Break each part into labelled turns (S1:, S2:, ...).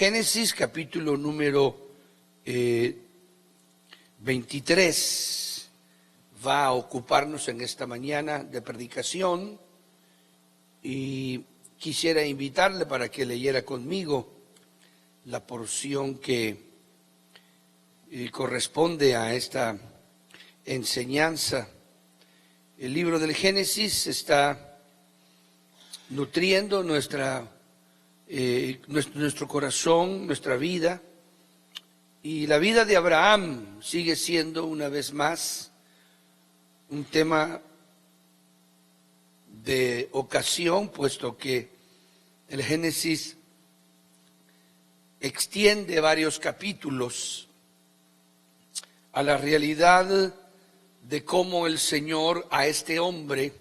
S1: Génesis, capítulo número 23, va a ocuparnos en esta mañana de predicación, y quisiera invitarle para que leyera conmigo la porción que corresponde a esta enseñanza. El libro del Génesis está nutriendo nuestro corazón, nuestra vida, y la vida de Abraham sigue siendo una vez más un tema de ocasión, puesto que el Génesis extiende varios capítulos a la realidad de cómo el Señor a este hombre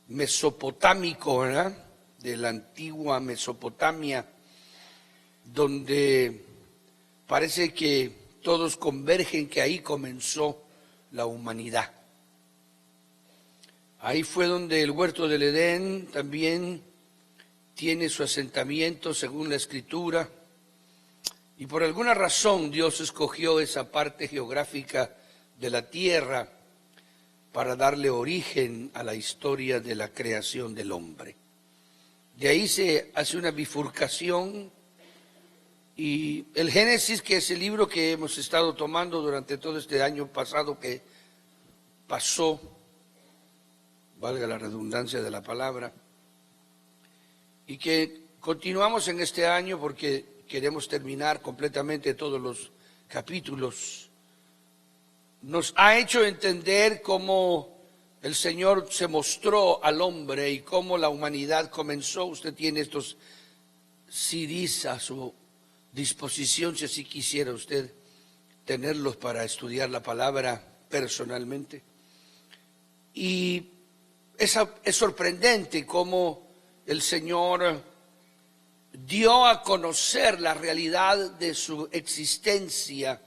S1: mesopotámico, ¿verdad?, de la antigua Mesopotamia, donde parece que todos convergen que ahí comenzó la humanidad. Ahí fue donde el huerto del Edén también tiene su asentamiento según la Escritura, y por alguna razón Dios escogió esa parte geográfica de la tierra para darle origen a la historia de la creación del hombre. De ahí se hace una bifurcación, y el Génesis, que es el libro que hemos estado tomando durante todo este año pasado que pasó, valga la redundancia de la palabra, y que continuamos en este año porque queremos terminar completamente todos los capítulos, nos ha hecho entender cómo el Señor se mostró al hombre y cómo la humanidad comenzó. Usted tiene estos CDs a su disposición, si así quisiera usted tenerlos para estudiar la palabra personalmente. Y es sorprendente cómo el Señor dio a conocer la realidad de su existencia,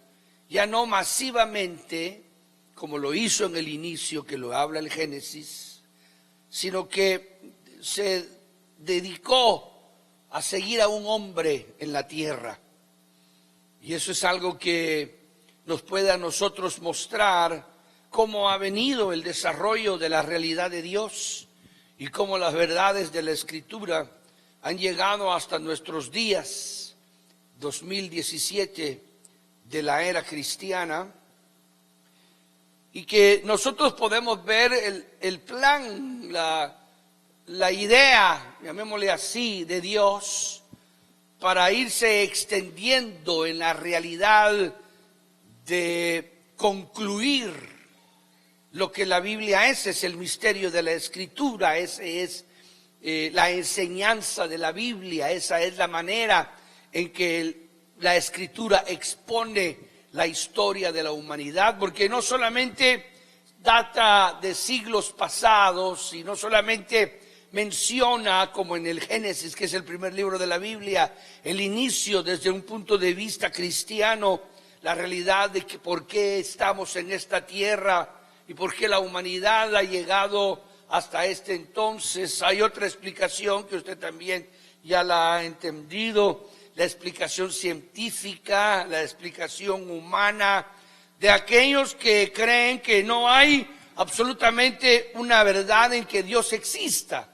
S1: ya no masivamente, como lo hizo en el inicio, que lo habla el Génesis, sino que se dedicó a seguir a un hombre en la tierra. Y eso es algo que nos puede a nosotros mostrar cómo ha venido el desarrollo de la realidad de Dios y cómo las verdades de la Escritura han llegado hasta nuestros días, 2017 de la era cristiana, y que nosotros podemos ver el plan, la idea, llamémosle así, de Dios para irse extendiendo en la realidad de concluir lo que la Biblia es el misterio de la Escritura, ese es la enseñanza de la Biblia, esa es la manera en que la Escritura expone la historia de la humanidad, porque no solamente data de siglos pasados y no solamente menciona, como en el Génesis, que es el primer libro de la Biblia, el inicio desde un punto de vista cristiano, la realidad de que por qué estamos en esta tierra y por qué la humanidad ha llegado hasta este entonces. Hay otra explicación que usted también ya la ha entendido, la explicación científica, la explicación humana, de aquellos que creen que no hay absolutamente una verdad en que Dios exista,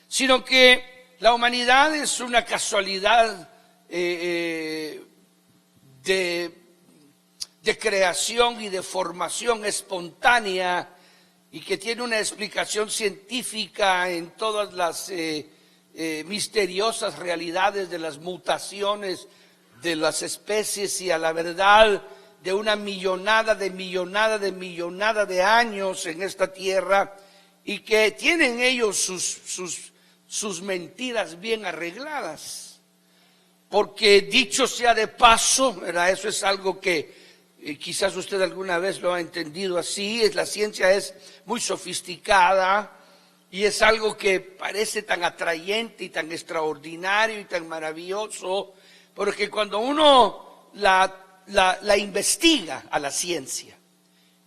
S1: sino que la humanidad es una casualidad de creación y de formación espontánea, y que tiene una explicación científica en todas las misteriosas realidades de las mutaciones de las especies y a la verdad de una millonada de años en esta tierra, y que tienen ellos sus mentiras bien arregladas. Porque dicho sea de paso, ¿verdad?, eso es algo que quizás usted alguna vez lo ha entendido así, la ciencia es muy sofisticada y es algo que parece tan atrayente y tan extraordinario y tan maravilloso, porque cuando uno la investiga a la ciencia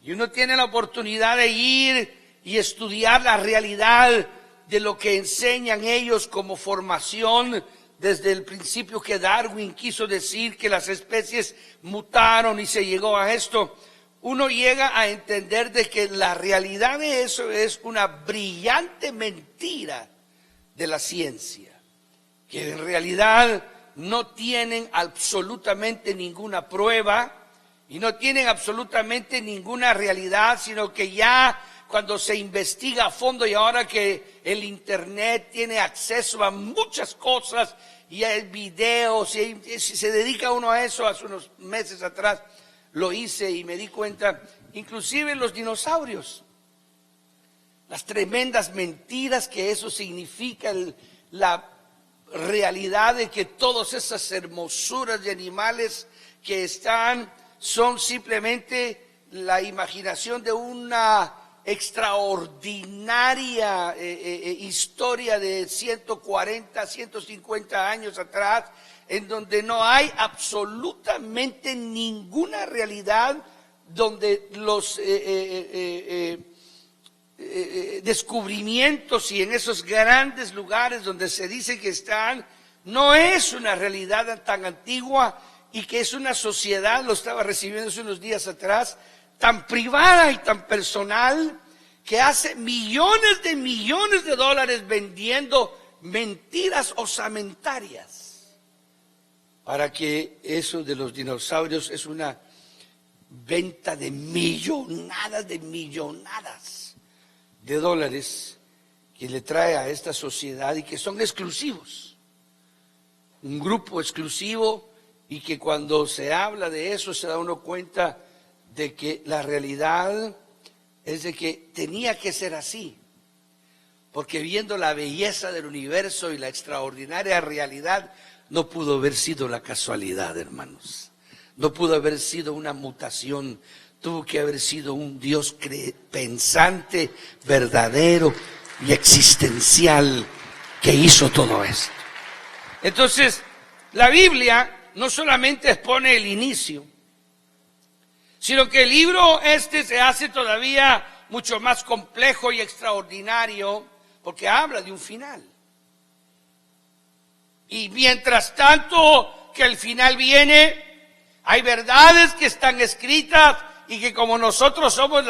S1: y uno tiene la oportunidad de ir y estudiar la realidad de lo que enseñan ellos como formación desde el principio que Darwin quiso decir que las especies mutaron y se llegó a esto, uno llega a entender de que la realidad de eso es una brillante mentira de la ciencia, que en realidad no tienen absolutamente ninguna prueba y no tienen absolutamente ninguna realidad, sino que ya cuando se investiga a fondo, y ahora que el internet tiene acceso a muchas cosas y hay videos, y se dedica uno a eso. Hace unos meses atrás lo hice y me di cuenta, inclusive los dinosaurios, las tremendas mentiras que eso significa, la realidad de que todas esas hermosuras de animales que están son simplemente la imaginación de una extraordinaria historia de 140, 150 años atrás, en donde no hay absolutamente ninguna realidad, donde los descubrimientos y en esos grandes lugares donde se dice que están, no es una realidad tan antigua, y que es una sociedad, lo estaba recibiendo hace unos días atrás, tan privada y tan personal, que hace millones de dólares vendiendo mentiras osamentarias, para que eso de los dinosaurios es una venta de millonadas de dólares que le trae a esta sociedad, y que son exclusivos, un grupo exclusivo, y que cuando se habla de eso se da uno cuenta de que la realidad es de que tenía que ser así, porque viendo la belleza del universo y la extraordinaria realidad, no pudo haber sido la casualidad, hermanos, no pudo haber sido una mutación, tuvo que haber sido un Dios pensante, verdadero y existencial, que hizo todo esto. Entonces, la Biblia no solamente expone el inicio, sino que el libro se hace todavía mucho más complejo y extraordinario, porque habla de un final. Y mientras tanto que el final viene, hay verdades que están escritas, y que como nosotros somos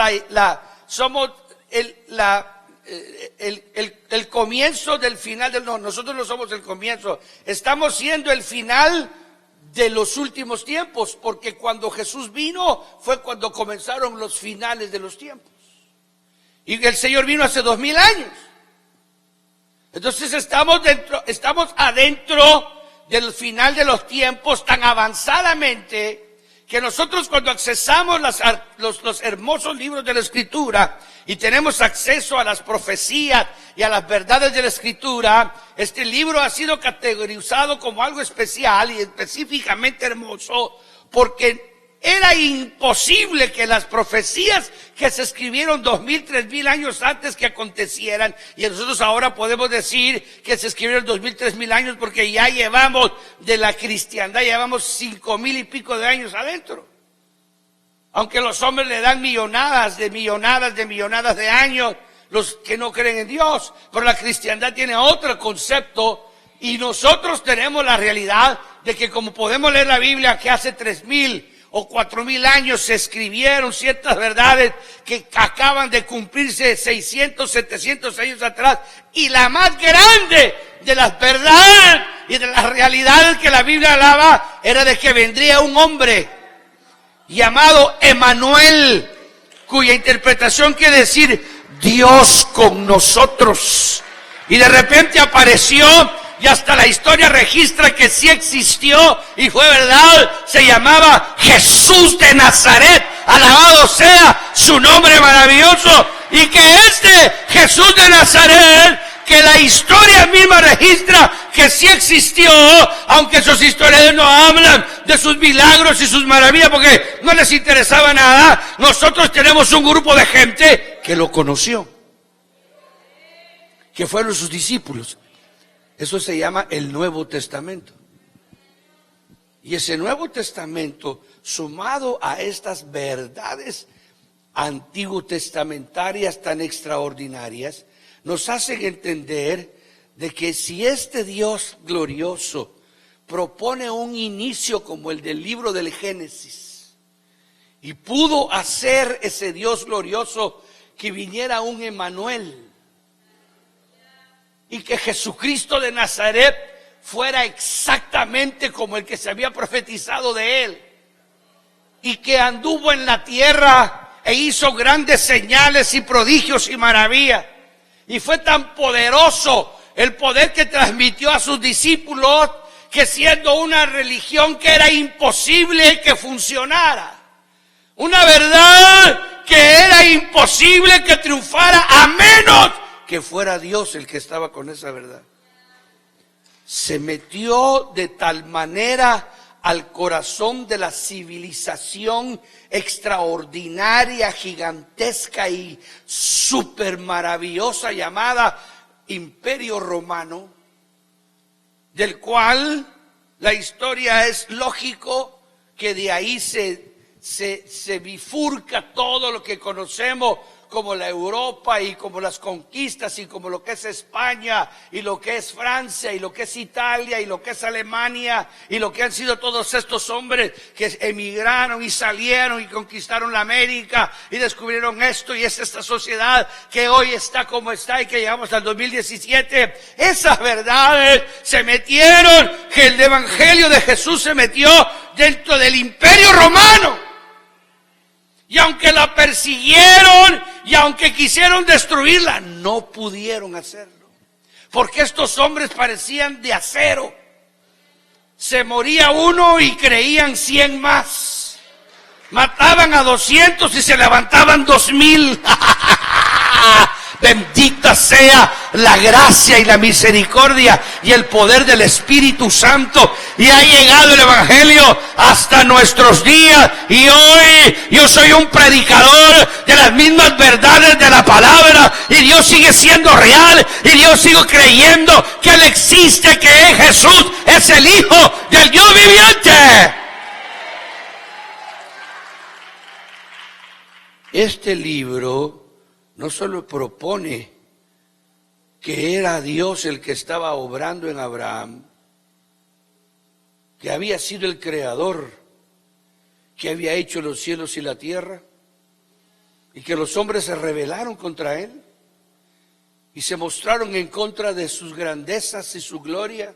S1: el comienzo del final nosotros no somos el comienzo, estamos siendo el final de los últimos tiempos, porque cuando Jesús vino fue cuando comenzaron los finales de los tiempos, y el Señor vino hace 2000 años. Entonces estamos adentro del final de los tiempos tan avanzadamente, que nosotros cuando accesamos los hermosos libros de la Escritura y tenemos acceso a las profecías y a las verdades de la Escritura, este libro ha sido categorizado como algo especial y específicamente hermoso, porque era imposible que las profecías que se escribieron 2000, 3000 años antes que acontecieran, y nosotros ahora podemos decir que se escribieron 2000, 3000 años, porque ya llevamos de la cristiandad, llevamos 5000 y pico de años adentro. Aunque los hombres le dan millonadas de años, los que no creen en Dios, pero la cristiandad tiene otro concepto, y nosotros tenemos la realidad de que, como podemos leer la Biblia, que hace 3000 o 4000 años se escribieron ciertas verdades que acaban de cumplirse 600, 700 años atrás, y la más grande de las verdades y de las realidades que la Biblia hablaba era de que vendría un hombre llamado Emanuel, cuya interpretación quiere decir Dios con nosotros, y de repente apareció. Y hasta la historia registra que sí existió y fue verdad. Se llamaba Jesús de Nazaret. Alabado sea su nombre maravilloso. Y que este Jesús de Nazaret, que la historia misma registra que sí existió, aunque sus historiadores no hablan de sus milagros y sus maravillas porque no les interesaba nada, nosotros tenemos un grupo de gente que lo conoció, que fueron sus discípulos. Eso se llama el Nuevo Testamento. Y ese Nuevo Testamento, sumado a estas verdades antiguo testamentarias tan extraordinarias, nos hacen entender de que si este Dios glorioso propone un inicio como el del libro del Génesis, y pudo hacer ese Dios glorioso que viniera un Emmanuel, y que Jesucristo de Nazaret fuera exactamente como el que se había profetizado de él, y que anduvo en la tierra e hizo grandes señales y prodigios y maravillas, y fue tan poderoso el poder que transmitió a sus discípulos, que siendo una religión que era imposible que funcionara, una verdad que era imposible que triunfara, a menos que fuera Dios el que estaba con esa verdad, se metió de tal manera al corazón de la civilización extraordinaria, gigantesca y súper maravillosa llamada Imperio Romano, del cual la historia es lógico que de ahí se bifurca todo lo que conocemos como la Europa y como las conquistas y como lo que es España y lo que es Francia y lo que es Italia y lo que es Alemania y lo que han sido todos estos hombres que emigraron y salieron y conquistaron la América y descubrieron esto, y es esta sociedad que hoy está como está y que llegamos al 2017. Esas verdades se metieron, que el evangelio de Jesús se metió dentro del Imperio Romano. Y aunque la persiguieron y aunque quisieron destruirla, no pudieron hacerlo, porque estos hombres parecían de acero. Se moría uno y creían 100 más. Mataban a 200 y se levantaban 2000. Bendita sea la gracia y la misericordia y el poder del Espíritu Santo. Y ha llegado el evangelio hasta nuestros días. Y hoy yo soy un predicador de las mismas verdades de la palabra. Y Dios sigue siendo real. Y Dios sigue creyendo que Él existe, que Jesús es el Hijo del Dios viviente. Este libro no solo propone que era Dios el que estaba obrando en Abraham, que había sido el creador, que había hecho los cielos y la tierra, y que los hombres se rebelaron contra él y se mostraron en contra de sus grandezas y su gloria,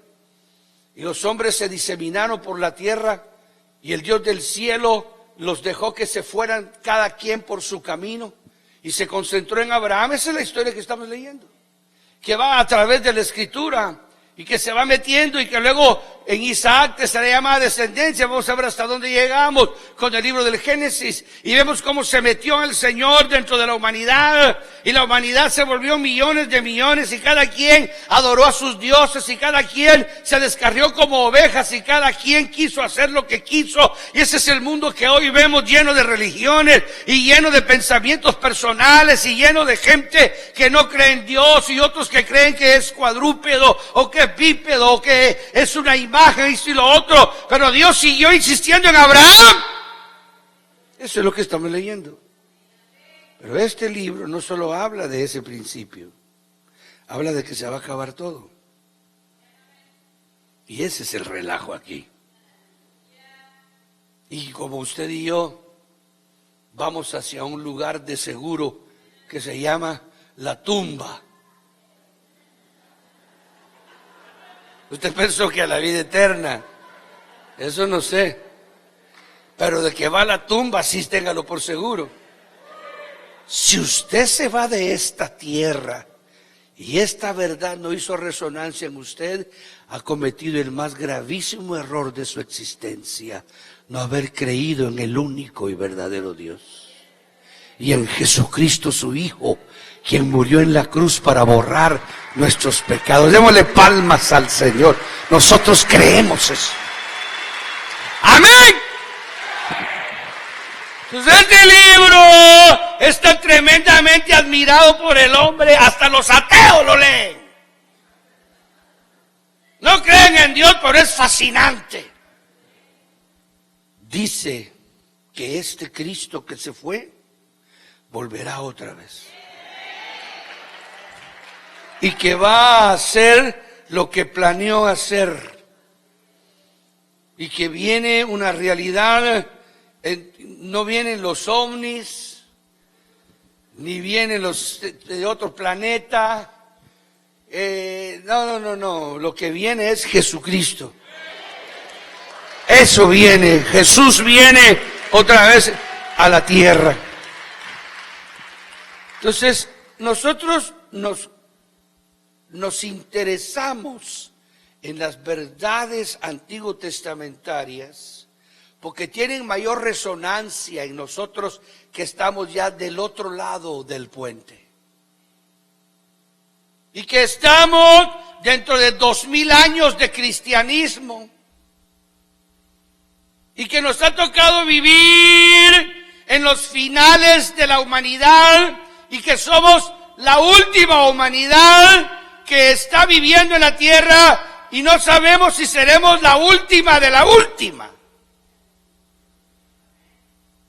S1: y los hombres se diseminaron por la tierra, y el Dios del cielo los dejó que se fueran cada quien por su camino, y se concentró en Abraham. Esa es la historia que estamos leyendo, que va a través de la Escritura y que se va metiendo, y que luego en Isaac te será llamada descendencia. Vamos a ver hasta dónde llegamos con el libro del Génesis, y vemos cómo se metió el Señor dentro de la humanidad, y la humanidad se volvió millones de millones, y cada quien adoró a sus dioses, y cada quien se descarrió como ovejas, y cada quien quiso hacer lo que quiso. Y ese es el mundo que hoy vemos, lleno de religiones y lleno de pensamientos personales y lleno de gente que no cree en Dios, y otros que creen que es cuadrúpedo o que es bípedo o que es una imagen, esto y lo otro. Pero Dios siguió insistiendo en Abraham. Eso es lo que estamos leyendo. Pero este libro no solo habla de ese principio, habla de que se va a acabar todo. Y ese es el relajo aquí. Y como usted y yo vamos hacia un lugar de seguro que se llama la tumba. Usted pensó que a la vida eterna, eso no sé, pero de que va a la tumba, sí, téngalo por seguro. Si usted se va de esta tierra y esta verdad no hizo resonancia en usted, ha cometido el más gravísimo error de su existencia: no haber creído en el único y verdadero Dios y en Jesucristo su Hijo, quien murió en la cruz para borrar nuestros pecados. Démosle palmas al Señor. Nosotros creemos eso. Amén. Entonces este libro está tremendamente admirado por el hombre. Hasta los ateos lo leen. No creen en Dios, pero es fascinante. Dice que este Cristo que se fue volverá otra vez. y que va a hacer lo que planeó hacer. Y que viene una realidad, no vienen los ovnis, ni vienen los de otro planeta. No. Lo que viene es Jesucristo. Eso viene. Jesús viene otra vez a la tierra. Entonces, nosotros nos interesamos en las verdades antiguo testamentarias porque tienen mayor resonancia en nosotros que estamos ya del otro lado del puente. Y que estamos dentro de 2000 años de cristianismo. Y que nos ha tocado vivir en los finales de la humanidad y que somos la última humanidad que está viviendo en la tierra y no sabemos si seremos la última de la última.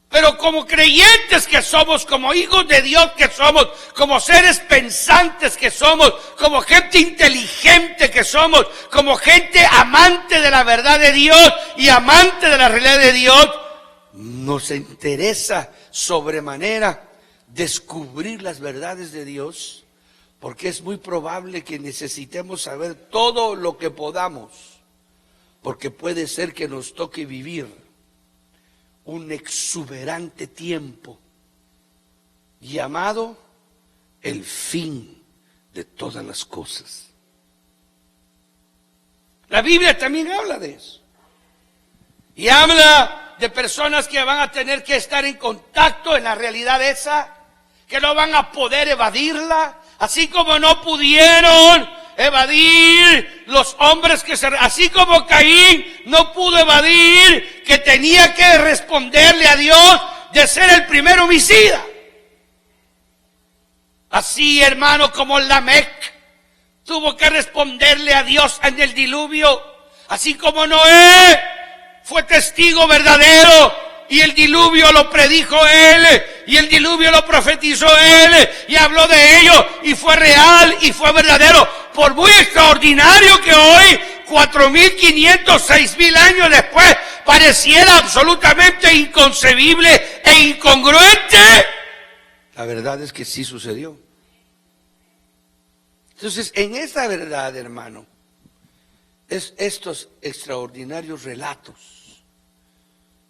S1: Pero como creyentes que somos, como hijos de Dios que somos, como seres pensantes que somos, como gente inteligente que somos, como gente amante de la verdad de Dios y amante de la realidad de Dios, nos interesa sobremanera descubrir las verdades de Dios, porque es muy probable que necesitemos saber todo lo que podamos, porque puede ser que nos toque vivir un exuberante tiempo llamado el fin de todas las cosas. La Biblia también habla de eso. Y habla de personas que van a tener que estar en contacto en la realidad esa, que no van a poder evadirla, así como no pudieron evadir los hombres así como Caín no pudo evadir que tenía que responderle a Dios de ser el primer homicida. Así, hermano, como Lamec tuvo que responderle a Dios en el diluvio, así como Noé fue testigo verdadero y el diluvio lo predijo él, y el diluvio lo profetizó él, y habló de ello, y fue real, y fue verdadero. Por muy extraordinario que hoy, 4.500, 6.000 años después, pareciera absolutamente inconcebible e incongruente, la verdad es que sí sucedió. Entonces, en esta verdad, hermano, es estos extraordinarios relatos.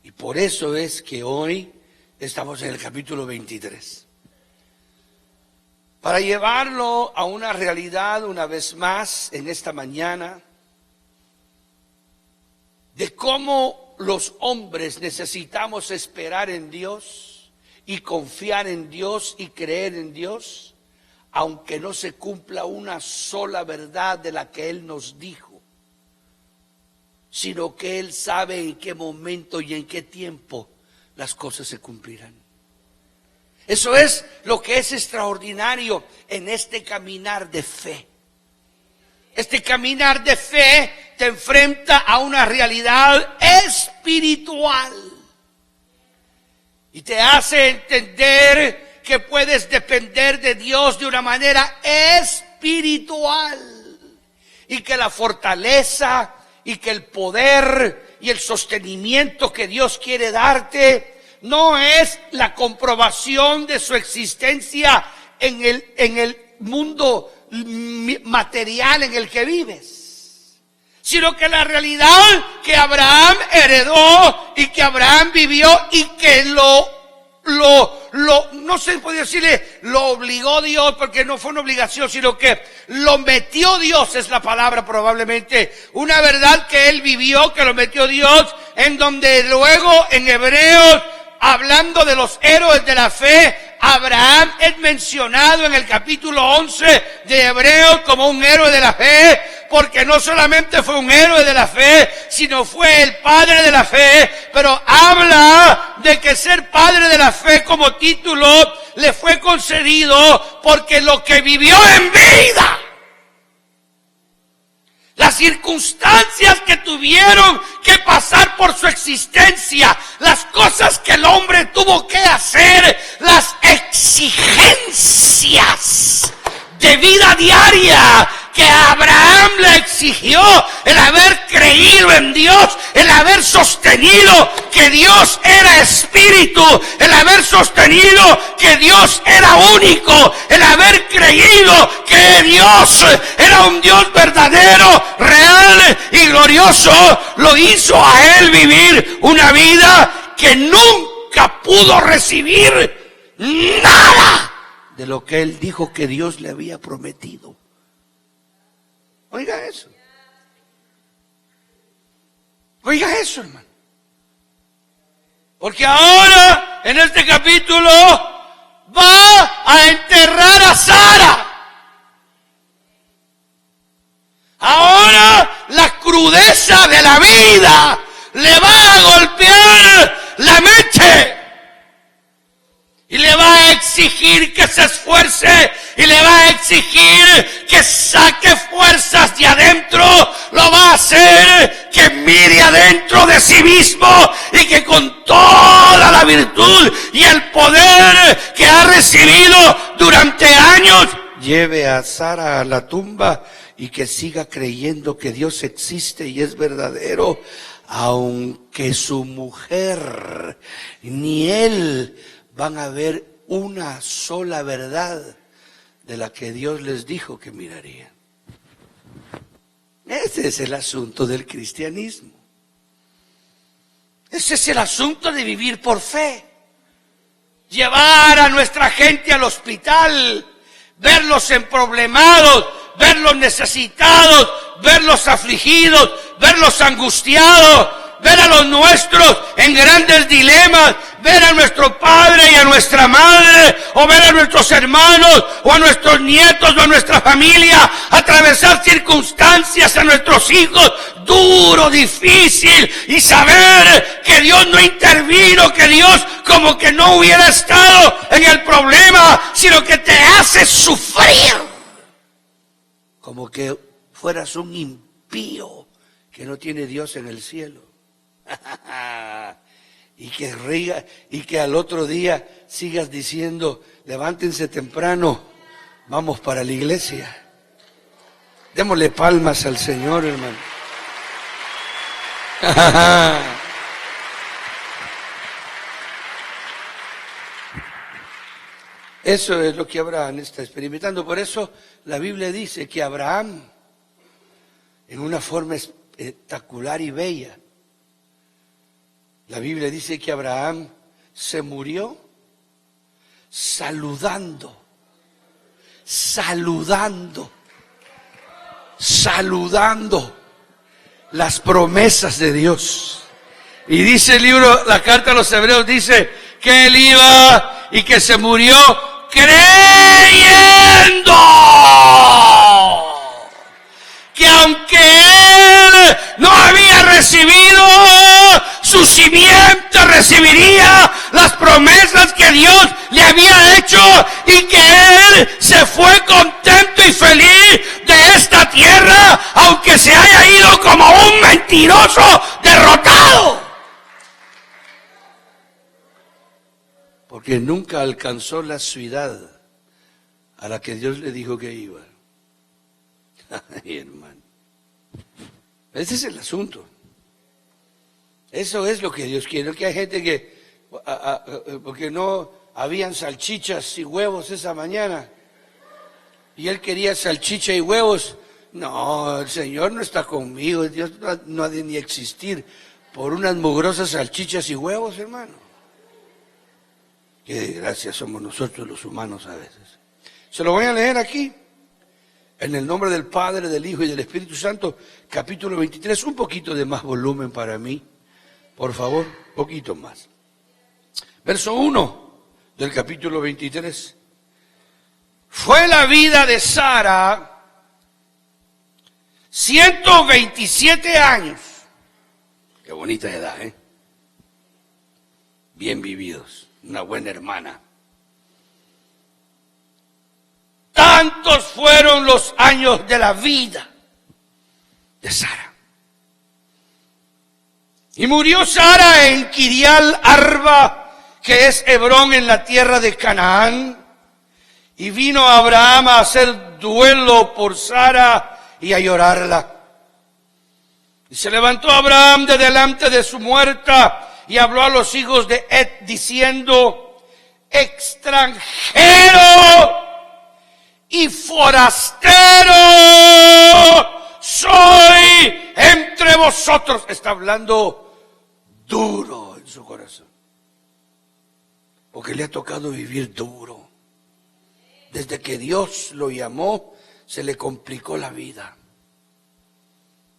S1: Y por eso es que hoy estamos en el capítulo 23. Para llevarlo a una realidad una vez más en esta mañana, de cómo los hombres necesitamos esperar en Dios y confiar en Dios y creer en Dios, aunque no se cumpla una sola verdad de la que Él nos dijo, sino que Él sabe en qué momento y en qué tiempo las cosas se cumplirán. Eso es lo que es extraordinario en este caminar de fe. Este caminar de fe te enfrenta a una realidad espiritual y te hace entender que puedes depender de Dios de una manera espiritual y que la fortaleza y que el poder y el sostenimiento que Dios quiere darte no es la comprobación de su existencia en el mundo material en el que vives, sino que la realidad que Abraham heredó y que Abraham vivió y que no se podía decirle lo obligó Dios, porque no fue una obligación, sino que lo metió Dios, es la palabra probablemente, una verdad que él vivió, que lo metió Dios, en donde luego en Hebreos, hablando de los héroes de la fe, Abraham es mencionado en el capítulo 11 de Hebreos como un héroe de la fe, porque no solamente fue un héroe de la fe, sino fue el padre de la fe, pero habla de que ser padre de la fe como título le fue concedido porque lo que vivió en vida, las circunstancias que tuvieron que pasar por su existencia, las cosas que el hombre tuvo que hacer, las exigencias de vida diaria que a Abraham le exigió el haber creído en Dios, el haber sostenido que Dios era espíritu, el haber sostenido que Dios era único, el haber creído que Dios era un Dios verdadero, real y glorioso, lo hizo a él vivir una vida que nunca pudo recibir nada de lo que él dijo que Dios le había prometido. Oiga eso. Oiga eso, hermano. Porque ahora, en este capítulo, va a enterrar a Sara. Ahora, la crudeza de la vida le va a golpear la mente. Y le va a exigir que se esfuerce, y le va a exigir que saque fuerzas de adentro, lo va a hacer que mire adentro de sí mismo y que con toda la virtud y el poder que ha recibido durante años, lleve a Sara a la tumba y que siga creyendo que Dios existe y es verdadero, aunque su mujer ni él van a ver una sola verdad de la que Dios les dijo que mirarían. Ese es el asunto del cristianismo. Ese es el asunto de vivir por fe. Llevar a nuestra gente al hospital, verlos emproblemados, verlos necesitados, verlos afligidos, verlos angustiados, ver a los nuestros en grandes dilemas, ver a nuestro padre y a nuestra madre, o ver a nuestros hermanos, o a nuestros nietos, o a nuestra familia, atravesar circunstancias a nuestros hijos, duro, difícil, y saber que Dios no intervino, que Dios como que no hubiera estado en el problema, sino que te hace sufrir, como que fueras un impío que no tiene Dios en el cielo. y que al otro día sigas diciendo, levántense temprano, vamos para la iglesia. Démosle palmas al Señor, hermano. Eso es lo que Abraham está experimentando. Por eso la Biblia dice que Abraham, en una forma espectacular y bella, la Biblia dice que Abraham se murió saludando las promesas de Dios. Y dice el libro, la carta a los Hebreos dice que él iba y que se murió creyendo que aunque él no había recibido, su simiente recibiría las promesas que Dios le había hecho, y que él se fue contento y feliz de esta tierra, aunque se haya ido como un mentiroso derrotado. Porque nunca alcanzó la ciudad a la que Dios le dijo que iba. Ay, hermano. Ese es el asunto. Eso es lo que Dios quiere. Que hay gente que, porque no habían salchichas y huevos esa mañana, y él quería salchicha y huevos. No, el Señor no está conmigo. Dios no ha de ni existir por unas mugrosas salchichas y huevos, hermano. Qué desgracia somos nosotros los humanos a veces. Se lo voy a leer aquí. En el nombre del Padre, del Hijo y del Espíritu Santo, capítulo 23, un poquito de más volumen para mí, por favor, poquito más. Verso 1 del capítulo 23. Fue la vida de Sara 127 años. Qué bonita edad, ¿eh? Bien vividos, una buena hermana. Tantos fueron los años de la vida de Sara. Y murió Sara en Kirial Arba, que es Hebrón, en la tierra de Canaán. Y vino Abraham a hacer duelo por Sara y a llorarla. Y se levantó Abraham de delante de su muerta y habló a los hijos de Et diciendo: extranjero y forastero soy entre vosotros. Está hablando duro en su corazón, porque le ha tocado vivir duro. Desde que Dios lo llamó, se le complicó la vida.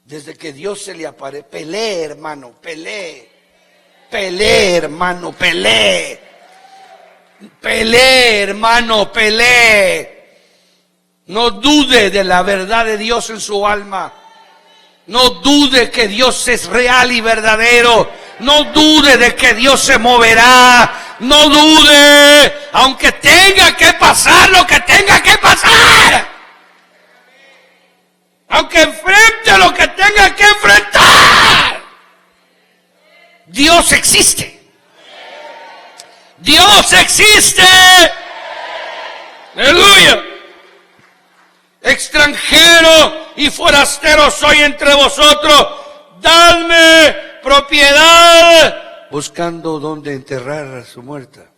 S1: Desde que Dios se le apareció, pelee, hermano, pelee. Pelee, hermano, pelee. Pelee, hermano, pelee. No dude de la verdad de Dios en su alma. No dude que Dios es real y verdadero. No dude de que Dios se moverá. No dude, aunque tenga que pasar lo que tenga que pasar. Aunque enfrente lo que tenga que enfrentar. Dios existe. Dios existe. Aleluya. Extranjero y forastero soy entre vosotros. Dadme propiedad. Buscando dónde enterrar a su muerta.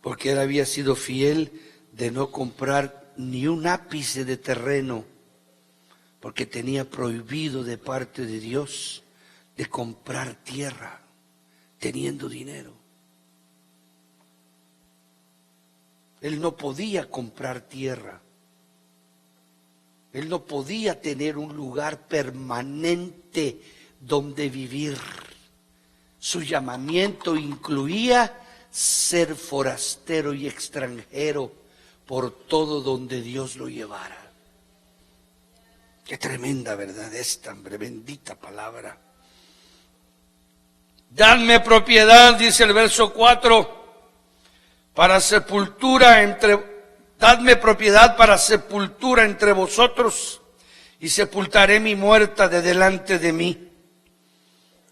S1: Porque él había sido fiel de no comprar ni un ápice de terreno. Porque tenía prohibido de parte de Dios de comprar tierra teniendo dinero. Él no podía comprar tierra. Él no podía tener un lugar permanente donde vivir. Su llamamiento incluía ser forastero y extranjero por todo donde Dios lo llevara. Qué tremenda verdad esta, hombre, bendita palabra. Dadme propiedad, dice el verso 4, para sepultura dadme propiedad para sepultura entre vosotros, y sepultaré mi muerta de delante de mí.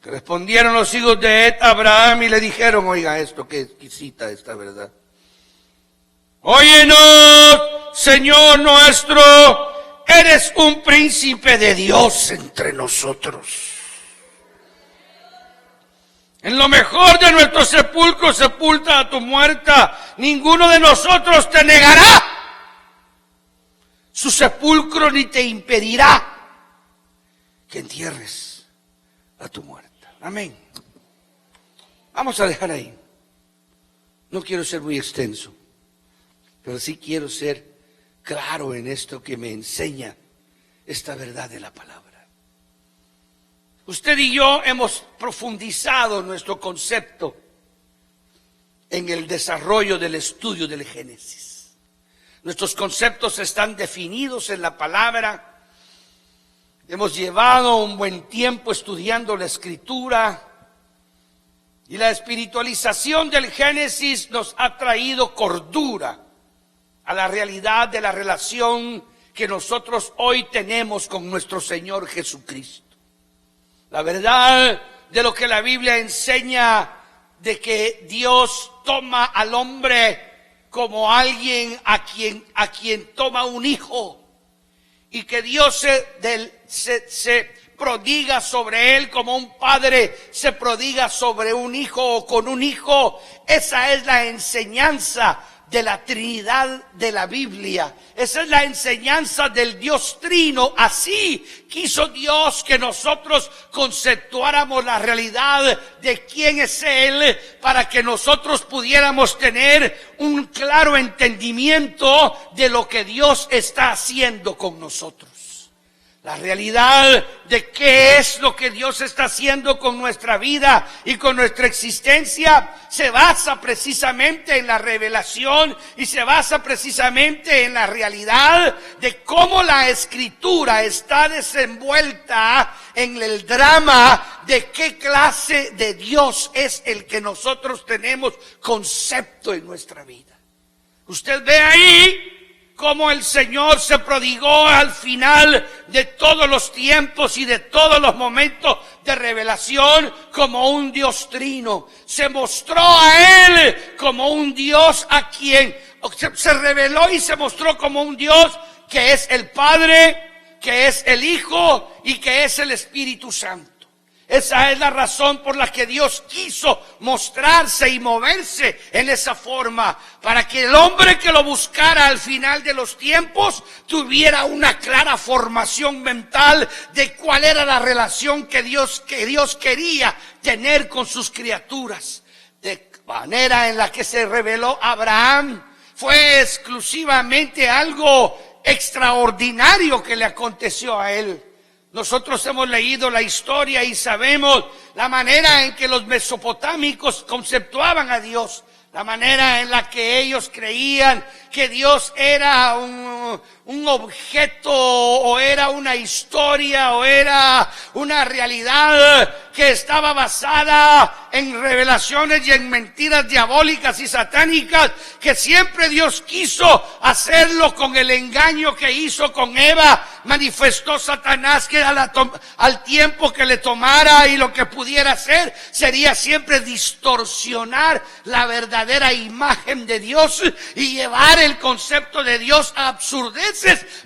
S1: Respondieron los hijos de Et a Abraham y le dijeron: oiga esto, qué exquisita esta verdad. Óyenos, Señor nuestro, eres un príncipe de Dios entre nosotros. En lo mejor de nuestro sepulcro sepulta a tu muerta. Ninguno de nosotros te negará su sepulcro ni te impedirá que entierres a tu muerta. Amén. Vamos a dejar ahí. No quiero ser muy extenso, pero sí quiero ser claro en esto que me enseña esta verdad de la palabra. Usted y yo hemos profundizado nuestro concepto en el desarrollo del estudio del Génesis. Nuestros conceptos están definidos en la palabra. Hemos llevado un buen tiempo estudiando la Escritura y la espiritualización del Génesis nos ha traído cordura a la realidad de la relación que nosotros hoy tenemos con nuestro Señor Jesucristo. La verdad de lo que la Biblia enseña de que Dios toma al hombre como alguien a quien toma un hijo y que Dios se prodiga sobre él como un padre se prodiga sobre un hijo o con un hijo. Esa es la enseñanza de la Trinidad de la Biblia. Esa es la enseñanza del Dios Trino. Así quiso Dios que nosotros conceptuáramos la realidad de quién es Él, para que nosotros pudiéramos tener un claro entendimiento de lo que Dios está haciendo con nosotros. La realidad de qué es lo que Dios está haciendo con nuestra vida y con nuestra existencia se basa precisamente en la revelación y se basa precisamente en la realidad de cómo la Escritura está desenvuelta en el drama de qué clase de Dios es el que nosotros tenemos concepto en nuestra vida. Usted ve ahí cómo el Señor se prodigó al final de todos los tiempos y de todos los momentos de revelación como un Dios trino. Se mostró a Él como un Dios a quien se reveló y se mostró como un Dios que es el Padre, que es el Hijo y que es el Espíritu Santo. Esa es la razón por la que Dios quiso mostrarse y moverse en esa forma, para que el hombre que lo buscara al final de los tiempos tuviera una clara formación mental de cuál era la relación que Dios quería tener con sus criaturas. De manera en la que se reveló a Abraham fue exclusivamente algo extraordinario que le aconteció a él. Nosotros hemos leído la historia y sabemos la manera en que los mesopotámicos conceptuaban a Dios, la manera en la que ellos creían que Dios era un objeto, o era una historia, o era una realidad que estaba basada en revelaciones y en mentiras diabólicas y satánicas, que siempre Dios quiso hacerlo con el engaño que hizo con Eva. Manifestó Satanás que al tiempo que le tomara, y lo que pudiera hacer sería siempre distorsionar la verdadera imagen de Dios y llevar el concepto de Dios a absurdeces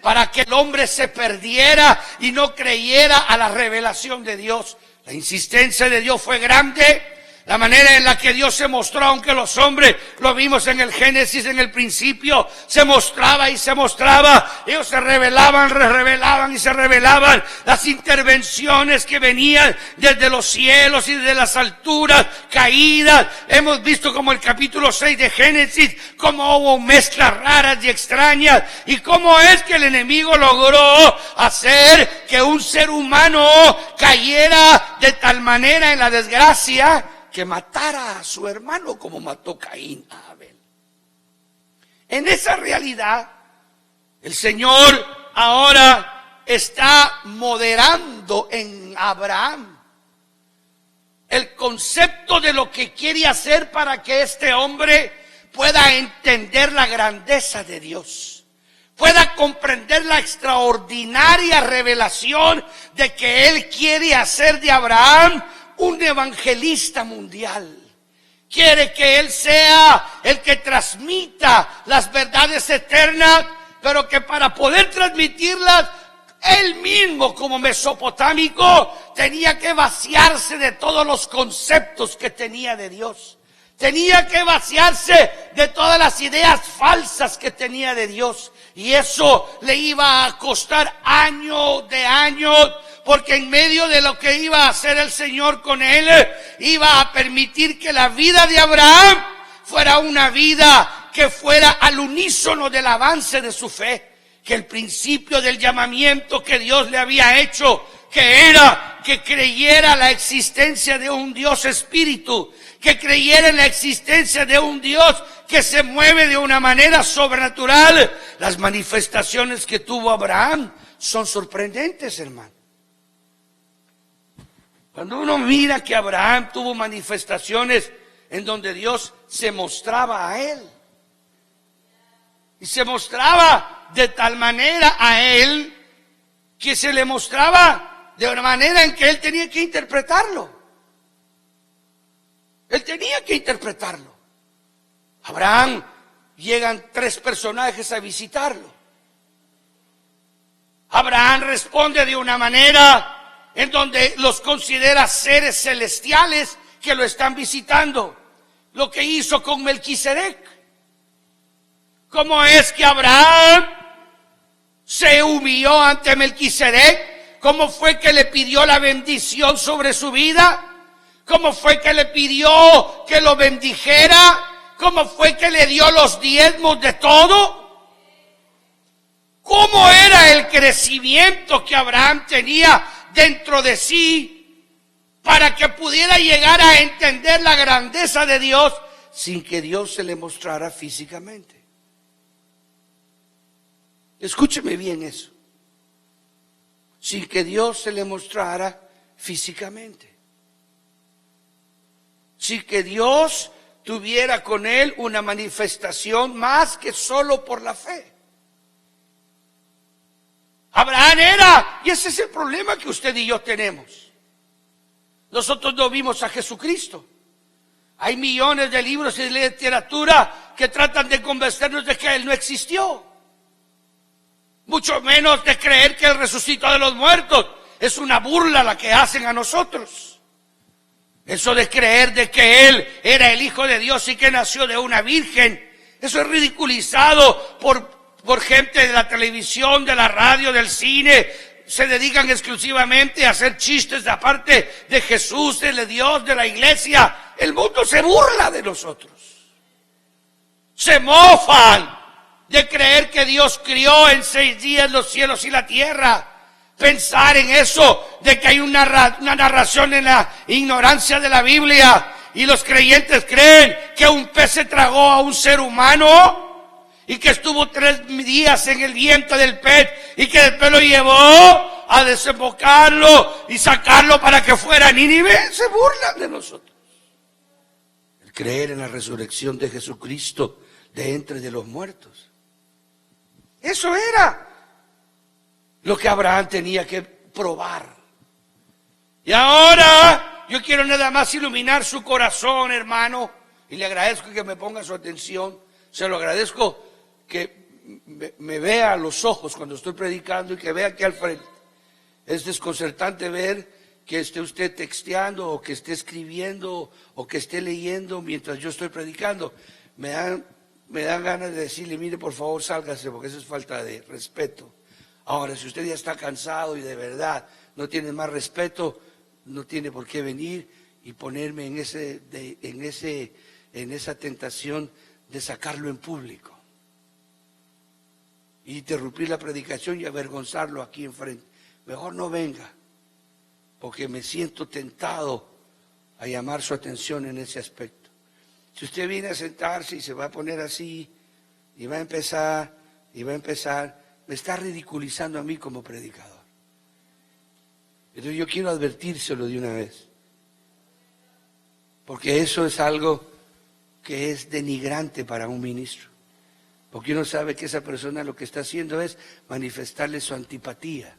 S1: para que el hombre se perdiera y no creyera a la revelación de Dios. La insistencia de Dios fue grande. La manera en la que Dios se mostró, aunque los hombres, lo vimos en el Génesis, en el principio, se mostraba y se mostraba. Ellos se revelaban y se revelaban. Las intervenciones que venían desde los cielos y desde las alturas caídas. Hemos visto como el capítulo 6 de Génesis, cómo hubo mezclas raras y extrañas. Y cómo es que el enemigo logró hacer que un ser humano cayera de tal manera en la desgracia que matara a su hermano como mató Caín a Abel. En esa realidad, el Señor ahora está moderando en Abraham el concepto de lo que quiere hacer para que este hombre pueda entender la grandeza de Dios, pueda comprender la extraordinaria revelación de que Él quiere hacer de Abraham un evangelista mundial. Quiere que él sea el que transmita las verdades eternas, pero que para poder transmitirlas, él mismo como mesopotámico tenía que vaciarse de todos los conceptos que tenía de Dios. Tenía que vaciarse de todas las ideas falsas que tenía de Dios. Y eso le iba a costar años de años, porque en medio de lo que iba a hacer el Señor con él, iba a permitir que la vida de Abraham fuera una vida que fuera al unísono del avance de su fe. Que el principio del llamamiento que Dios le había hecho, que era que creyera la existencia de un Dios espíritu, que creyera en la existencia de un Dios que se mueve de una manera sobrenatural. Las manifestaciones que tuvo Abraham son sorprendentes, hermano. Cuando uno mira que Abraham tuvo manifestaciones en donde Dios se mostraba a él, y se mostraba de tal manera a él que se le mostraba de una manera en que él tenía que interpretarlo. Él tenía que interpretarlo. Abraham, llegan 3 personajes a visitarlo. Abraham responde de una manera en donde los considera seres celestiales que lo están visitando. Lo que hizo con Melquisedec. ¿Cómo es que Abraham se humilló ante Melquisedec? ¿Cómo fue que le pidió la bendición sobre su vida? ¿Cómo fue que le pidió que lo bendijera? ¿Cómo fue que le dio los diezmos de todo? ¿Cómo era el crecimiento que Abraham tenía dentro de sí para que pudiera llegar a entender la grandeza de Dios sin que Dios se le mostrara físicamente? Escúcheme bien eso. Sin que Dios se le mostrara físicamente. Sin que Dios tuviera con él una manifestación más que solo por la fe. Abraham era, y ese es el problema que usted y yo tenemos. Nosotros no vimos a Jesucristo. Hay millones de libros y literatura que tratan de convencernos de que Él no existió. Mucho menos de creer que Él resucitó de los muertos. Es una burla la que hacen a nosotros. Eso de creer de que Él era el Hijo de Dios y que nació de una virgen, eso es ridiculizado por gente de la televisión, de la radio, del cine. Se dedican exclusivamente a hacer chistes de aparte de Jesús, de Dios, de la iglesia. El mundo se burla de nosotros. Se mofan de creer que Dios crió en 6 días los cielos y la tierra. Pensar en eso, de que hay una narración en la ignorancia de la Biblia, y los creyentes creen que un pez se tragó a un ser humano, y que estuvo 3 días en el vientre del pez, y que después lo llevó a desembocarlo y sacarlo para que fuera a Nínive. Se burlan de nosotros. El creer en la resurrección de Jesucristo de entre de los muertos. Eso era lo que Abraham tenía que probar. Y ahora yo quiero nada más iluminar su corazón, hermano, y le agradezco que me ponga su atención. Se lo agradezco que me vea a los ojos cuando estoy predicando y que vea aquí al frente. Es desconcertante ver que esté usted texteando o que esté escribiendo o que esté leyendo mientras yo estoy predicando. Me dan ganas de decirle, mire, por favor, sálgase, porque eso es falta de respeto. Ahora, si usted ya está cansado y de verdad no tiene más respeto, no tiene por qué venir y ponerme en esa tentación de sacarlo en público. Y interrumpir la predicación y avergonzarlo aquí enfrente. Mejor no venga, porque me siento tentado a llamar su atención en ese aspecto. Si usted viene a sentarse y se va a poner así, y va a empezar, me está ridiculizando a mí como predicador. Entonces yo quiero advertírselo de una vez, porque eso es algo que es denigrante para un ministro, porque uno sabe que esa persona lo que está haciendo es manifestarle su antipatía.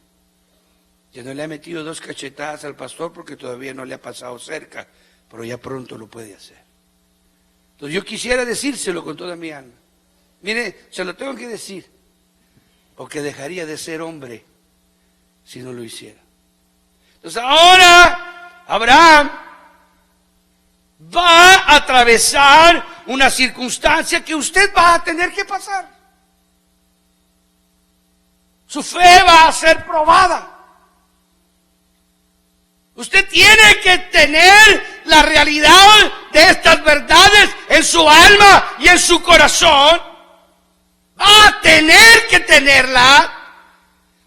S1: Ya no le ha metido 2 cachetadas al pastor porque todavía no le ha pasado cerca, pero ya pronto lo puede hacer. Entonces yo quisiera decírselo con toda mi alma. Mire, se lo tengo que decir, porque dejaría de ser hombre si no lo hiciera. Entonces ahora Abraham va a atravesar una circunstancia que usted va a tener que pasar. Su fe va a ser probada. Usted tiene que tener la realidad de estas verdades en su alma y en su corazón. Va a tener que tenerla,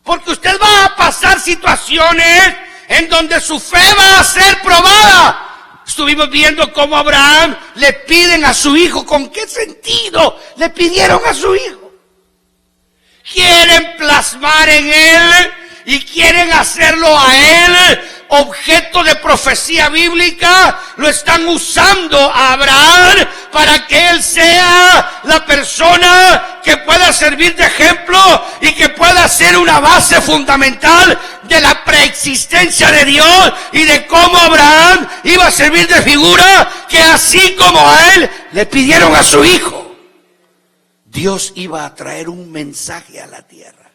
S1: porque usted va a pasar situaciones en donde su fe va a ser probada. Estuvimos viendo cómo a Abraham le piden a su hijo. ¿Con qué sentido le pidieron a su hijo? Quieren plasmar en él y quieren hacerlo a él objeto de profecía bíblica. Lo están usando a Abraham para que él sea la persona que pueda servir de ejemplo y que pueda ser una base fundamental de la preexistencia de Dios y de cómo Abraham iba a servir de figura, que así como a él le pidieron a su hijo, Dios iba a traer un mensaje a la tierra,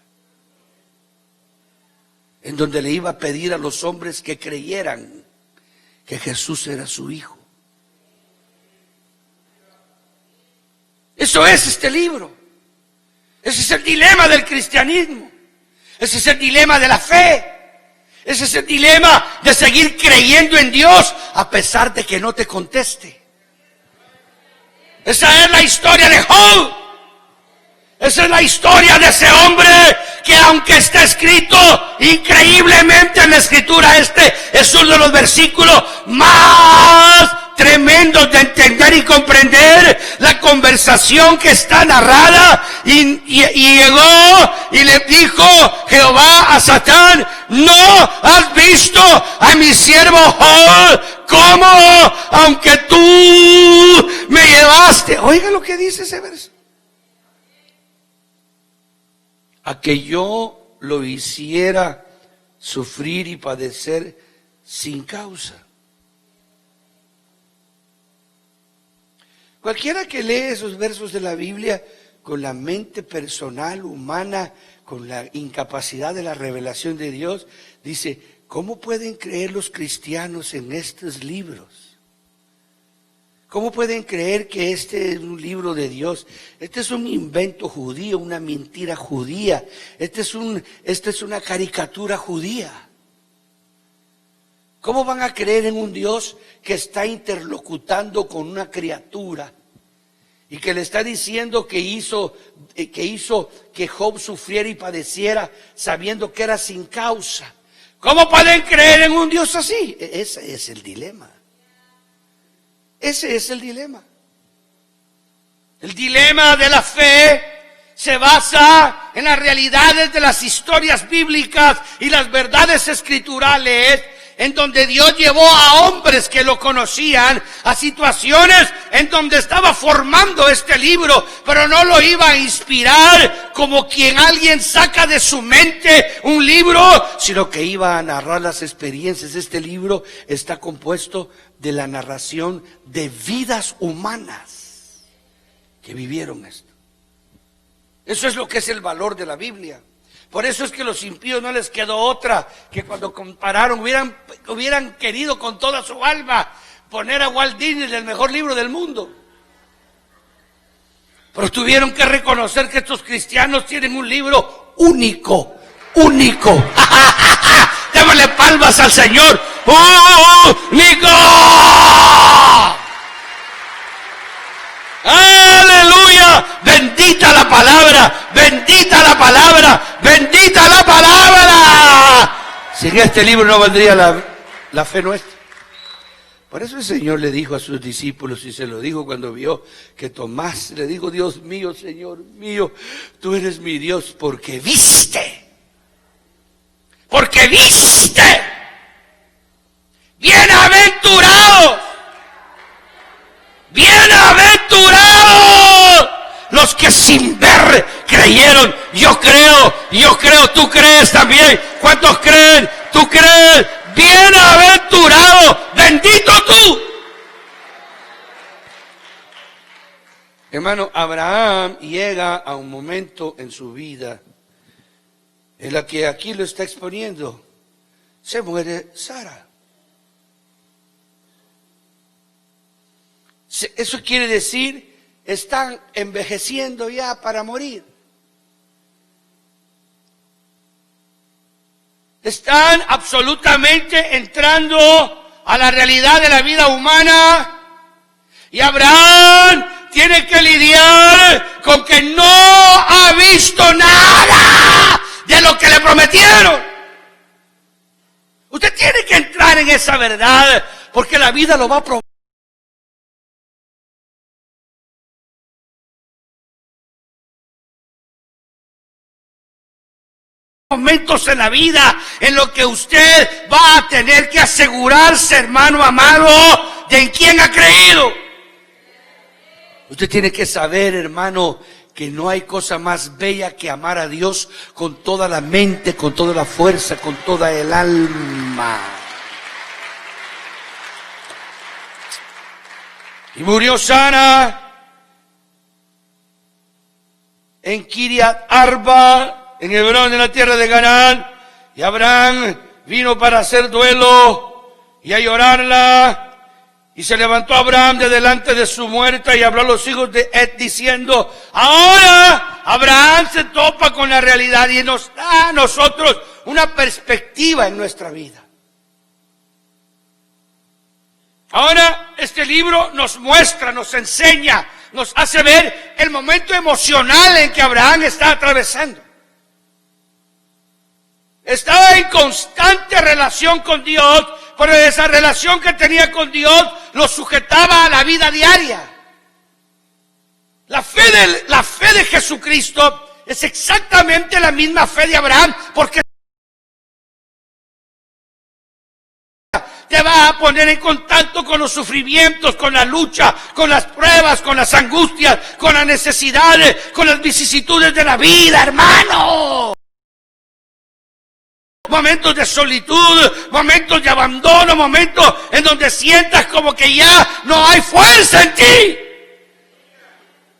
S1: en donde le iba a pedir a los hombres que creyeran que Jesús era su hijo. Eso es este libro. Ese es el dilema del cristianismo. Ese es el dilema de la fe. Ese es el dilema de seguir creyendo en Dios a pesar de que no te conteste. Esa es la historia de Job. Esa es la historia de ese hombre que, aunque está escrito increíblemente en la Escritura, este es uno de los versículos más tremendos de entender y comprender la conversación que está narrada. Y llegó y le dijo Jehová a Satán: ¿no has visto a mi siervo Job? ¿Cómo? Aunque tú me llevaste. Oiga lo que dice ese verso. A que yo lo hiciera sufrir y padecer sin causa. Cualquiera que lee esos versos de la Biblia con la mente personal, humana, con la incapacidad de la revelación de Dios, dice, ¿cómo pueden creer los cristianos en estos libros? ¿Cómo pueden creer que este es un libro de Dios? Este es un invento judío, una mentira judía. Este es una caricatura judía. ¿Cómo van a creer en un Dios que está interlocutando con una criatura y que le está diciendo que hizo que Job sufriera y padeciera sabiendo que era sin causa? ¿Cómo pueden creer en un Dios así? Ese es el dilema. Ese es el dilema. El dilema de la fe se basa en las realidades de las historias bíblicas y las verdades escriturales, en donde Dios llevó a hombres que lo conocían a situaciones en donde estaba formando este libro, pero no lo iba a inspirar como quien alguien saca de su mente un libro, sino que iba a narrar las experiencias. Este libro está compuesto de la narración de vidas humanas que vivieron esto. Eso es lo que es el valor de la Biblia. Por eso es que los impíos no les quedó otra que cuando compararon hubieran querido con toda su alma poner a Walt Disney el mejor libro del mundo. Pero tuvieron que reconocer que estos cristianos tienen un libro único. Démosle palmas al Señor. ¡Único! ¡Aleluya! Bendita la palabra, bendita la palabra, bendita la palabra. Sin este libro no valdría la fe nuestra. Por eso el Señor le dijo a sus discípulos, y se lo dijo cuando vio que Tomás le dijo, Dios mío, Señor mío, tú eres mi Dios porque viste. Porque viste. Bienaventurados. Bienaventurados los que sin ver creyeron. Yo creo, tú crees también. ¿Cuántos creen? ¿Tú crees? Bienaventurado, bendito tú. Hermano, Abraham llega a un momento en su vida en la que aquí lo está exponiendo. Se muere Sara. Eso quiere decir, están envejeciendo ya para morir. Están absolutamente entrando a la realidad de la vida humana. Y Abraham tiene que lidiar con que no ha visto nada de lo que le prometieron. Usted tiene que entrar en esa verdad, porque la vida lo va a probar. Momentos en la vida en los que usted va a tener que asegurarse, hermano amado, de en quién ha creído. Usted tiene que saber, hermano, que no hay cosa más bella que amar a Dios con toda la mente, con toda la fuerza, con toda el alma. Y murió Sara en Kiriat Arba, en Hebrón, en la tierra de Canaán, y Abraham vino para hacer duelo y a llorarla. Y se levantó Abraham de delante de su muerta y habló a los hijos de Et diciendo, ahora Abraham se topa con la realidad y nos da a nosotros una perspectiva en nuestra vida. Ahora este libro nos muestra, nos enseña, nos hace ver el momento emocional en que Abraham está atravesando. Estaba en constante relación con Dios, pero esa relación que tenía con Dios lo sujetaba a la vida diaria. La fe de Jesucristo es exactamente la misma fe de Abraham, porque te va a poner en contacto con los sufrimientos, con la lucha, con las pruebas, con las angustias, con las necesidades, con las vicisitudes de la vida, hermano. Momentos de solitud, momentos de abandono, momentos en donde sientas como que ya no hay fuerza en ti.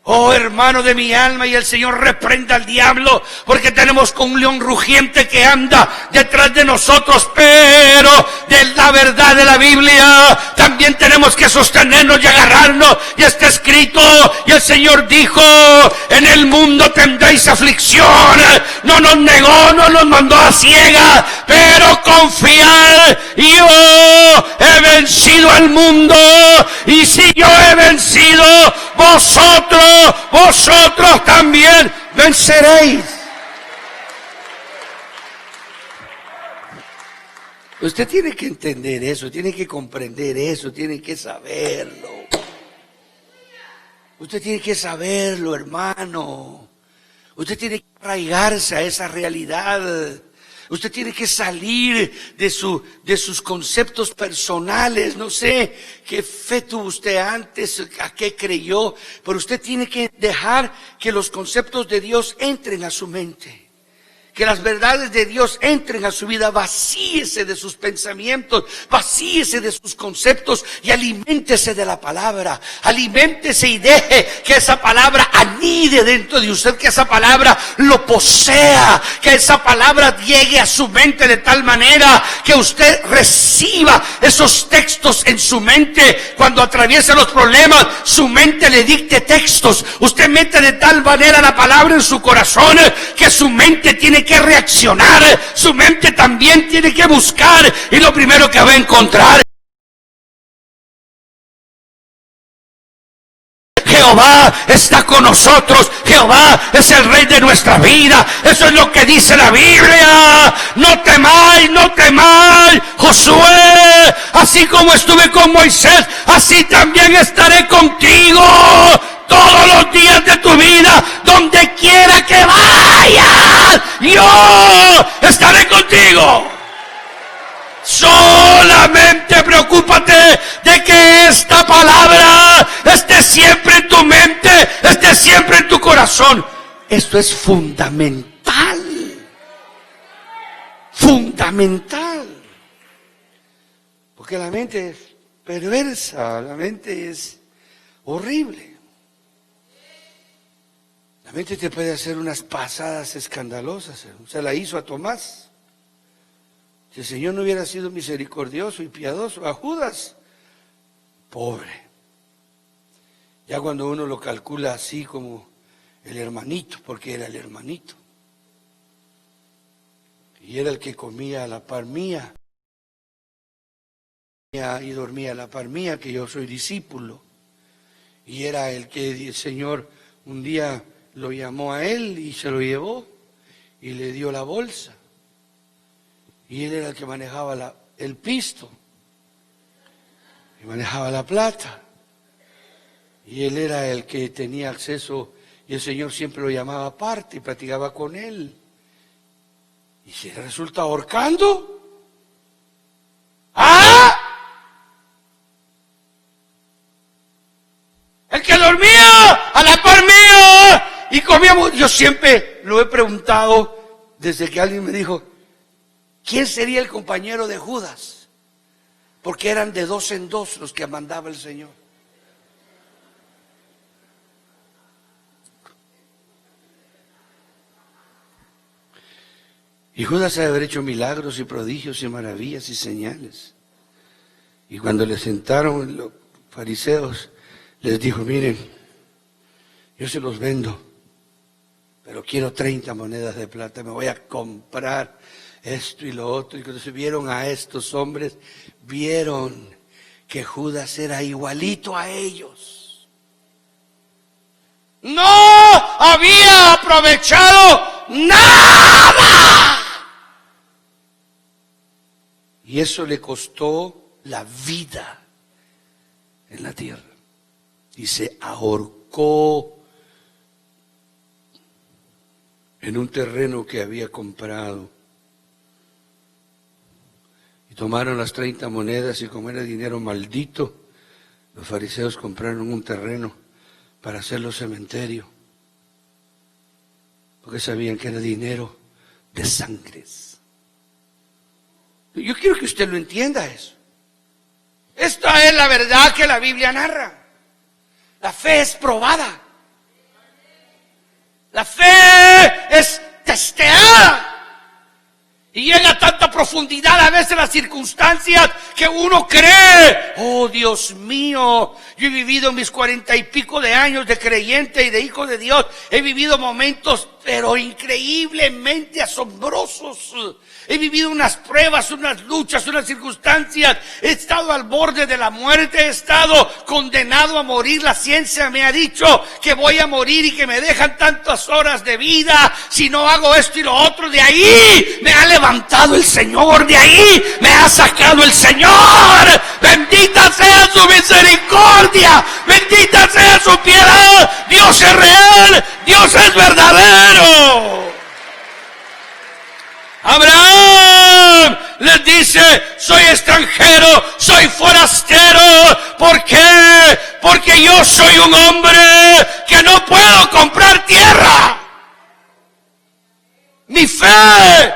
S1: Oh, hermano de mi alma, y el Señor reprenda al diablo, porque tenemos con un león rugiente que anda detrás de nosotros, pero de la verdad de la Biblia también tenemos que sostenernos y agarrarnos, y está escrito, y el Señor dijo, en el mundo tendréis aflicción, no nos negó, no nos mandó a ciegas, pero confiad, yo he vencido al mundo, y si yo he vencido, vosotros también venceréis. Usted tiene que entender eso, tiene que comprender eso, tiene que saberlo. Usted tiene que saberlo, hermano. Usted tiene que arraigarse a esa realidad. Usted tiene que salir de sus conceptos personales. No sé qué fe tuvo usted antes, a qué creyó, pero usted tiene que dejar que los conceptos de Dios entren a su mente. Que las verdades de Dios entren a su vida. Vacíese de sus pensamientos, vacíese de sus conceptos y aliméntese de la palabra. Aliméntese y deje que esa palabra anide dentro de usted, que esa palabra lo posea, que esa palabra llegue a su mente de tal manera que usted reciba esos textos en su mente. Cuando atraviesa los problemas, su mente le dicte textos. Usted mete de tal manera la palabra en su corazón que su mente tiene que reaccionar, su mente también tiene que buscar, y lo primero que va a encontrar: Jehová está con nosotros, Jehová es el Rey de nuestra vida. Eso es lo que dice la Biblia. No temáis, no temáis, Josué, así como estuve con Moisés, así también estaré contigo todos los días de tu vida, donde quiera que vayas, yo estaré contigo. Solamente preocúpate de que esta palabra esté siempre en tu mente, esté siempre en tu corazón. Esto es fundamental. Fundamental. Porque la mente es perversa, la mente es horrible. La mente te puede hacer unas pasadas escandalosas. Se la hizo a Tomás. Si el Señor no hubiera sido misericordioso y piadoso, a Judas, pobre. Ya cuando uno lo calcula así como el hermanito, porque era el hermanito. Y era el que comía a la par mía. Y dormía a la par mía, que yo soy discípulo. Y era el que el Señor un día lo llamó a él y se lo llevó y le dio la bolsa. Y él era el que manejaba el pisto y manejaba la plata. Y él era el que tenía acceso, y el Señor siempre lo llamaba aparte y platicaba con él. Y si resulta ahorcando, ¡ah! El que dormía a la par mía y comíamos. Yo siempre lo he preguntado desde que alguien me dijo: ¿quién sería el compañero de Judas? Porque eran de 2 en 2 los que mandaba el Señor. Y Judas ha de haber hecho milagros y prodigios y maravillas y señales. Y cuando le sentaron los fariseos, les dijo: miren, yo se los vendo, pero quiero 30 monedas de plata, me voy a comprar esto y lo otro. Y cuando se vieron a estos hombres, vieron que Judas era igualito a ellos. No había aprovechado nada. Y eso le costó la vida en la tierra. Y se ahorcó en un terreno que había comprado. Y tomaron las 30 monedas, y como era dinero maldito, los fariseos compraron un terreno para hacerlo cementerio, porque sabían que era dinero de sangres. Yo quiero que usted lo entienda eso. Esta es la verdad que la Biblia narra. La fe es probada. La fe es testeada. Y llega a tanta profundidad a veces las circunstancias que uno cree, oh Dios mío, yo he vivido mis 40 y pico de años de creyente y de hijo de Dios, he vivido momentos pero increíblemente asombrosos. He vivido unas pruebas, unas luchas, unas circunstancias. He estado al borde de la muerte, he estado condenado a morir. La ciencia me ha dicho que voy a morir y que me dejan tantas horas de vida si no hago esto y lo otro. De ahí me ha levantado el Señor, de ahí me ha sacado el Señor. Bendita sea su misericordia, bendita sea su piedad. Dios es real, Dios es verdadero. Abraham les dice, soy extranjero, soy forastero. ¿Por qué? Porque yo soy un hombre que no puedo comprar tierra. Mi fe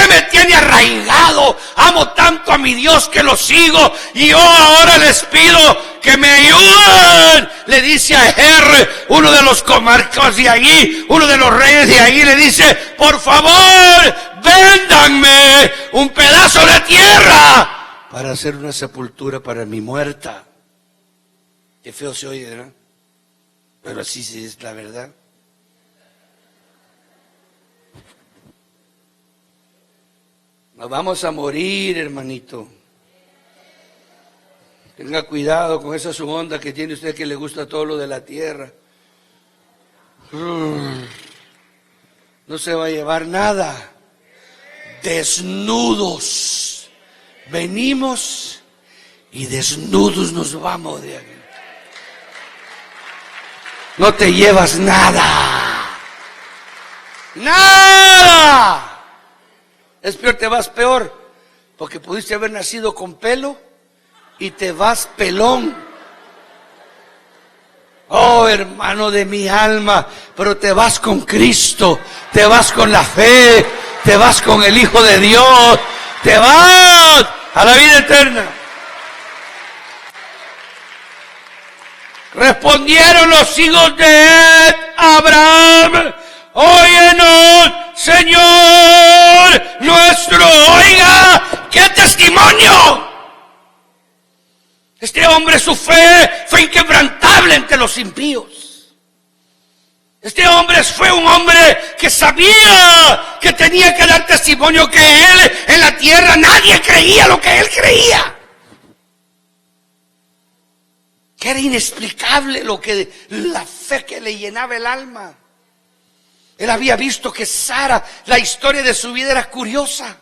S1: me tiene arraigado. Amo tanto a mi Dios que lo sigo. Y yo ahora les pido que me ayuden. Le dice a uno de los comarcas de ahí, uno de los reyes de ahí, le dice, por favor, véndanme un pedazo de tierra para hacer una sepultura para mi muerta. Qué feo se oye, ¿verdad? Pero así sí es la verdad. Nos vamos a morir, hermanito. Tenga cuidado con esa su onda que tiene usted, que le gusta todo lo de la tierra. No se va a llevar nada. Desnudos venimos y desnudos nos vamos de aquí. No te llevas nada. ¡Nada! Es peor, te vas peor, porque pudiste haber nacido con pelo y te vas pelón. Oh, hermano de mi alma, pero te vas con Cristo, te vas con la fe, te vas con el Hijo de Dios, te vas a la vida eterna. Respondieron los hijos de Ed a Abraham, óyenos, Señor nuestro, oiga, qué testimonio. Este hombre, su fe fue inquebrantable entre los impíos. Este hombre fue un hombre que sabía que tenía que dar testimonio, que él en la tierra nadie creía lo que él creía. Que era inexplicable la fe que le llenaba el alma. Él había visto que Sara, la historia de su vida era curiosa.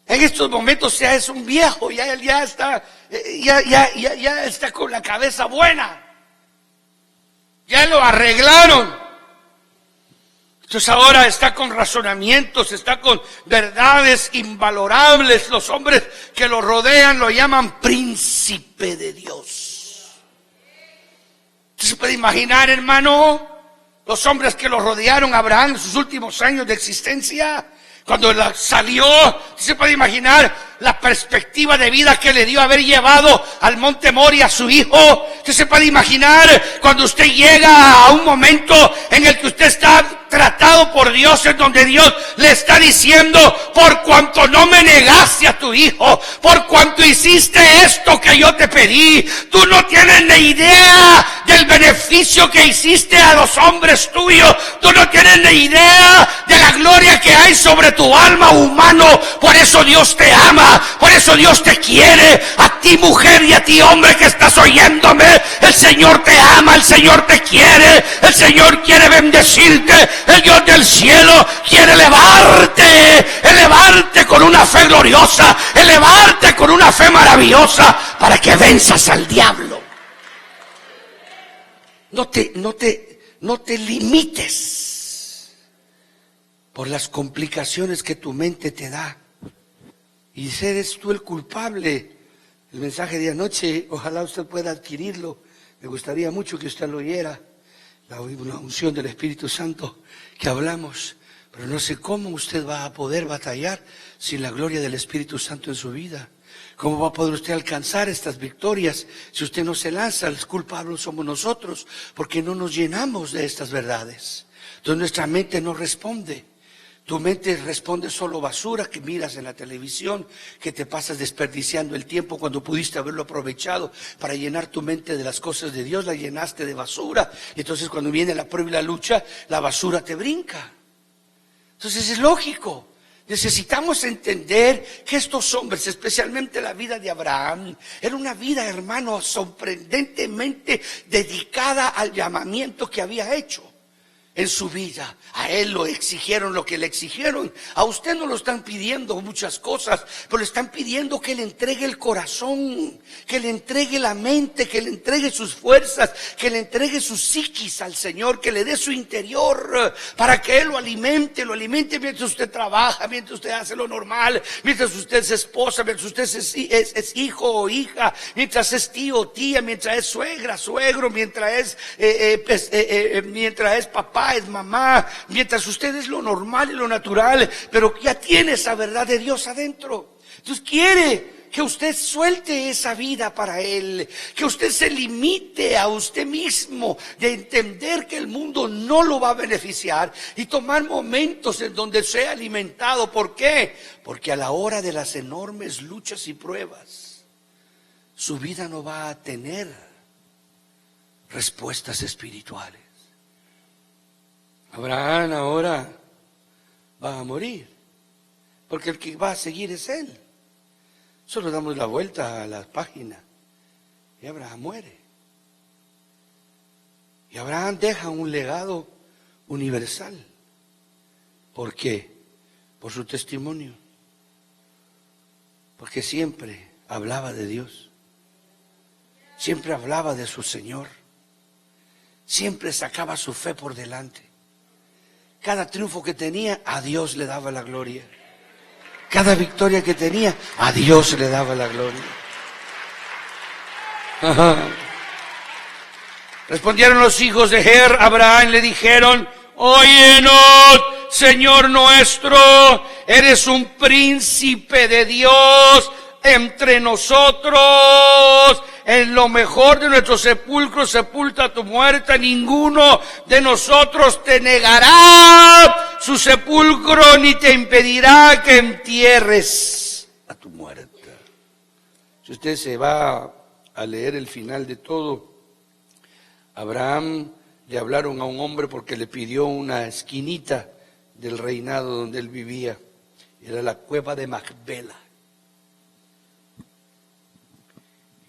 S1: En estos momentos ya es un viejo, ya está con la cabeza buena. Ya lo arreglaron. Entonces ahora está con razonamientos, está con verdades invalorables. Los hombres que lo rodean lo llaman príncipe de Dios. ¿Usted se puede imaginar, hermano? Los hombres que lo rodearon a Abraham en sus últimos años de existencia, cuando salió, se puede imaginar la perspectiva de vida que le dio haber llevado al monte Moria a su hijo. Usted se puede imaginar cuando usted llega a un momento en el que usted está tratado por Dios, en donde Dios le está diciendo, por cuanto no me negaste a tu hijo, por cuanto hiciste esto que yo te pedí, tú no tienes ni idea del beneficio que hiciste a los hombres tuyos, tú no tienes ni idea de la gloria que hay sobre tu alma humano. Por eso Dios te ama, por eso Dios te quiere. A ti mujer y a ti hombre que estás oyéndome, el Señor te ama, el Señor te quiere, el Señor quiere bendecirte, el Dios del cielo quiere elevarte con una fe gloriosa, elevarte con una fe maravillosa para que venzas al diablo. No te limites por las complicaciones que tu mente te da. Y eres tú el culpable. El mensaje de anoche, ojalá usted pueda adquirirlo. Me gustaría mucho que usted lo oyera. La unción del Espíritu Santo que hablamos. Pero no sé cómo usted va a poder batallar sin la gloria del Espíritu Santo en su vida. ¿Cómo va a poder usted alcanzar estas victorias si usted no se lanza? Los culpables somos nosotros, porque no nos llenamos de estas verdades. Entonces nuestra mente no responde. Tu mente responde solo basura que miras en la televisión, que te pasas desperdiciando el tiempo cuando pudiste haberlo aprovechado para llenar tu mente de las cosas de Dios, la llenaste de basura. Y entonces cuando viene la prueba y la lucha, la basura te brinca. Entonces es lógico. Necesitamos entender que estos hombres, especialmente la vida de Abraham, era una vida, hermano, sorprendentemente dedicada al llamamiento que había hecho en su vida. A él lo exigieron lo que le exigieron. A usted no lo están pidiendo muchas cosas, pero le están pidiendo que le entregue el corazón, que le entregue la mente, que le entregue sus fuerzas, que le entregue su psiquis al Señor, que le dé su interior para que Él lo alimente mientras usted trabaja, mientras usted hace lo normal, mientras usted es esposa, mientras usted es hijo o hija, mientras es tío o tía, mientras es suegra, suegro, mientras es papá, es mamá, mientras usted es lo normal y lo natural, pero ya tiene esa verdad de Dios adentro. Entonces quiere que usted suelte esa vida para Él, que usted se limite a usted mismo de entender que el mundo no lo va a beneficiar y tomar momentos en donde sea alimentado. ¿Por qué? Porque a la hora de las enormes luchas y pruebas, su vida no va a tener respuestas espirituales. Abraham ahora va a morir, porque el que va a seguir es él. Solo damos la vuelta a la página y Abraham muere. Y Abraham deja un legado universal. ¿Por qué? Por su testimonio. Porque siempre hablaba de Dios. Siempre hablaba de su Señor. Siempre sacaba su fe por delante. Cada triunfo que tenía, a Dios le daba la gloria. Cada victoria que tenía, a Dios le daba la gloria. Ajá. Respondieron los hijos de Er a Abraham, le dijeron: óyenos, Señor nuestro, eres un príncipe de Dios entre nosotros. En lo mejor de nuestro sepulcro sepulta tu muerta, ninguno de nosotros te negará su sepulcro ni te impedirá que entierres a tu muerta. Si usted se va a leer el final de todo, Abraham le hablaron a un hombre porque le pidió una esquinita del reinado donde él vivía. Era la cueva de Macpela.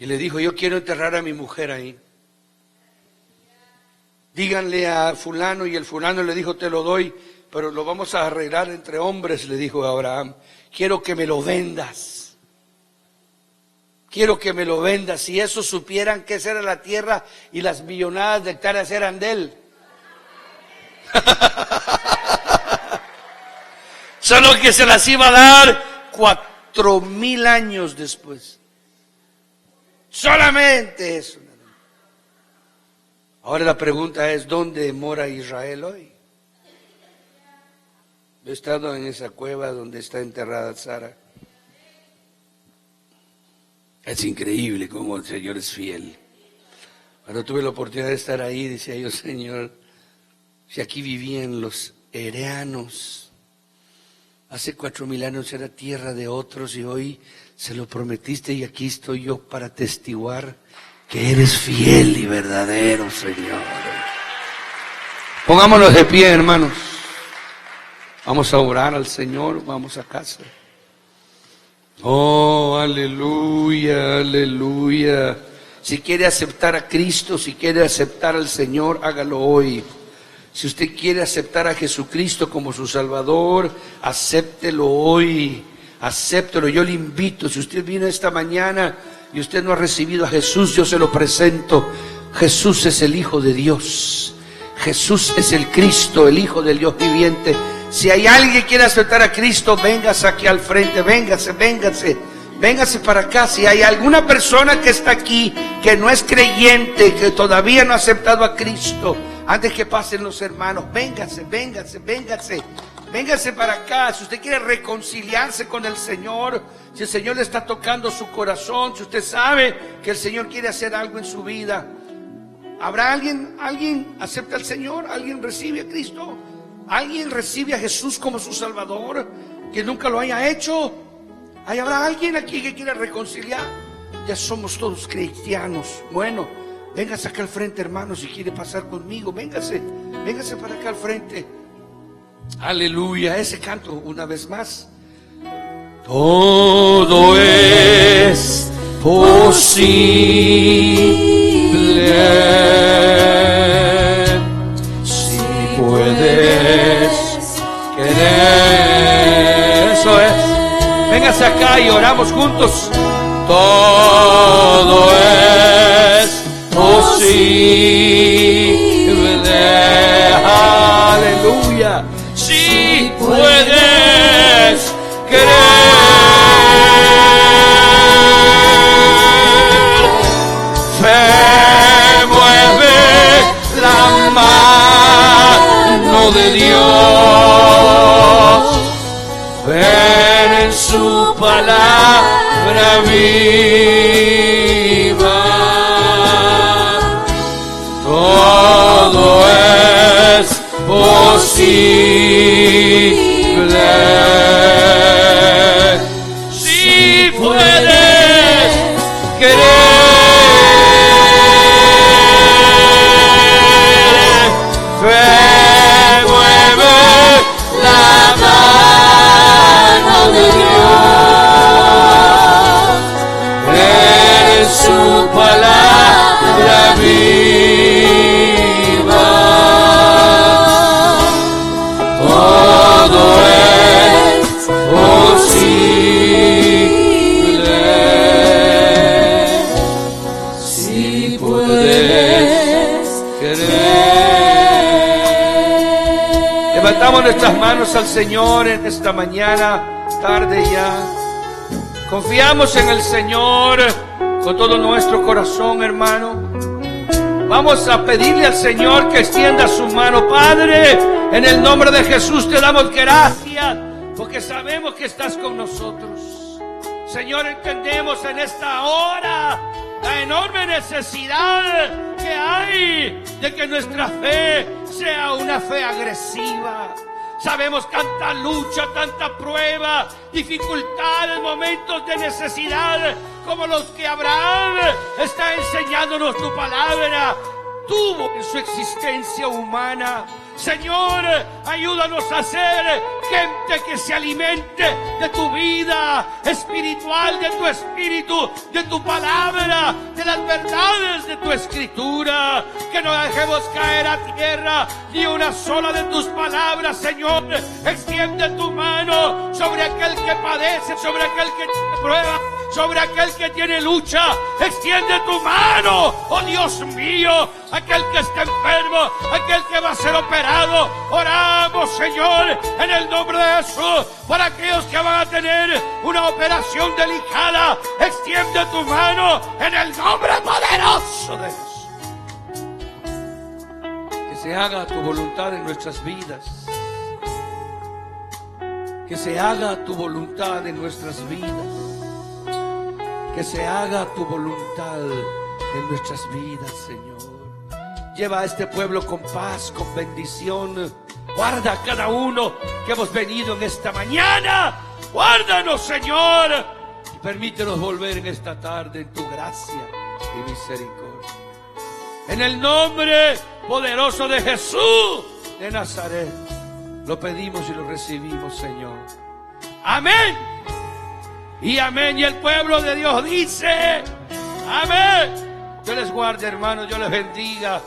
S1: Y le dijo: yo quiero enterrar a mi mujer ahí. Díganle a fulano, y el fulano le dijo: te lo doy, pero lo vamos a arreglar entre hombres, le dijo a Abraham. Quiero que me lo vendas. Quiero que me lo vendas. Si eso supieran que esa era la tierra y las millonadas de hectáreas eran de él. Solo que se las iba a dar 4,000 años después. Solamente eso. Ahora la pregunta es: ¿dónde mora Israel hoy? He estado en esa cueva donde está enterrada Sara. Es increíble cómo el Señor es fiel. Cuando tuve la oportunidad de estar ahí, decía yo: Señor, si aquí vivían los ereanos, hace 4,000 años era tierra de otros y hoy se lo prometiste, y aquí estoy yo para testiguar que eres fiel y verdadero, Señor. Pongámonos de pie, hermanos. Vamos a orar al Señor, vamos a casa. Oh, aleluya, aleluya. Si quiere aceptar a Cristo, si quiere aceptar al Señor, hágalo hoy. Si usted quiere aceptar a Jesucristo como su Salvador, acéptelo hoy. Acéptelo. Yo le invito, si usted vino esta mañana y usted no ha recibido a Jesús, yo se lo presento. Jesús es el Hijo de Dios. Jesús es el Cristo, el Hijo del Dios viviente. Si hay alguien que quiere aceptar a Cristo, véngase aquí al frente, véngase para acá. Si hay alguna persona que está aquí, que no es creyente, que todavía no ha aceptado a Cristo, antes que pasen los hermanos, véngase para acá. Si usted quiere reconciliarse con el Señor, si el Señor le está tocando su corazón, si usted sabe que el Señor quiere hacer algo en su vida. ¿Habrá alguien acepta al Señor? ¿Alguien recibe a Cristo? ¿Alguien recibe a Jesús como su Salvador que nunca lo haya hecho? ¿Habrá alguien aquí que quiera reconciliar? Ya somos todos cristianos. Bueno, véngase acá al frente, hermano, si quiere pasar conmigo. Véngase para acá al frente. Aleluya, ese canto una vez más. Todo es posible si puedes querer. Eso es. Véngase acá y oramos juntos. Todo es posible. Aleluya. Si puedes querer. Fe mueve la mano de Dios. Ven en su palabra viva. Todo es posible. Si puedes querer. Fe mueve la mano de Dios. En su palabra viva. Todo es posible. Si puedes querer. Levantamos nuestras manos al Señor en esta mañana, tarde ya. Confiamos en el Señor con todo nuestro corazón, hermano. Vamos a pedirle al Señor que extienda su mano. Padre, en el nombre de Jesús te damos gracias, porque sabemos que estás con nosotros. Señor, entendemos en esta hora la enorme necesidad que hay de que nuestra fe sea una fe agresiva. Sabemos tanta lucha, tanta prueba, dificultades, momentos de necesidad como los que Abraham está enseñándonos tu palabra tuvo en su existencia humana. Señor, ayúdanos a ser gente que se alimente de tu vida espiritual, de tu espíritu, de tu palabra, de las verdades de tu escritura. Que no dejemos caer a tierra ni una sola de tus palabras, Señor. Extiende tu mano sobre aquel que padece, sobre aquel que tiene prueba, sobre aquel que tiene lucha. Extiende tu mano, oh Dios mío, aquel que está enfermo, aquel que va a ser operado. Oramos, Señor, en el nombre de Jesús, para aquellos que van a tener una operación delicada. Extiende tu mano en el nombre poderoso de Jesús. Que se haga tu voluntad en nuestras vidas. Que se haga tu voluntad en nuestras vidas. Que se haga tu voluntad en nuestras vidas, Señor. Lleva a este pueblo con paz, con bendición. Guarda a cada uno que hemos venido en esta mañana. Guárdanos, Señor. Y permítenos volver en esta tarde en tu gracia y misericordia. En el nombre poderoso de Jesús de Nazaret, lo pedimos y lo recibimos, Señor. Amén. Y amén. Y el pueblo de Dios dice: amén. Dios les guarde, hermanos. Dios les bendiga.